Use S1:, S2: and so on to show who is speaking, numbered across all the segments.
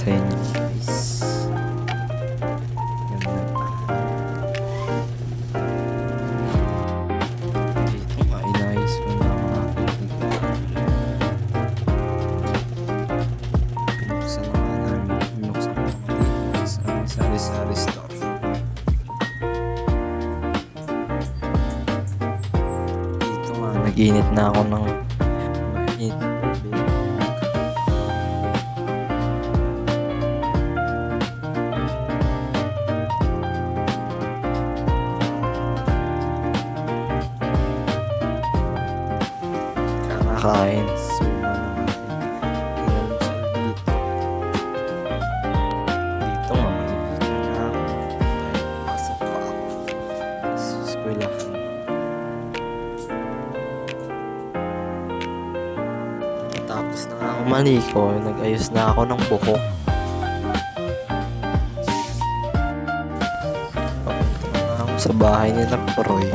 S1: sa inyo guys. Ganda. Dito nga inayos ko na ang aking lugar. Pinuksan na nga namin. Pinuksan ko na dito sa aming sari-sari store. Dito nga nag-init na ako ng mainit na tubig. Kain, suma ng ating inalmusal dito. Dito nga, malipit na ako. Dahil pasok pa ako sa eskwelahan. Tapos na nga ako maliko, nag-ayos na ako ng buhok. Papunta na ako sa bahay ni Nakproy.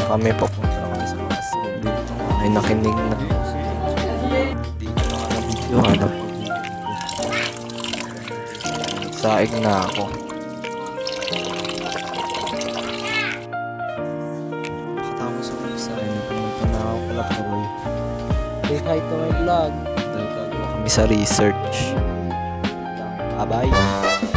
S1: Kami papunta kami sa kasi dito ay nakinig na ako sa dito na ka na video hanap ko saig na ako. Katapos ako sa akin pumunta na ako kala Proy. Say hi to my vlog dahil gagawa kami sa research. Bye bye.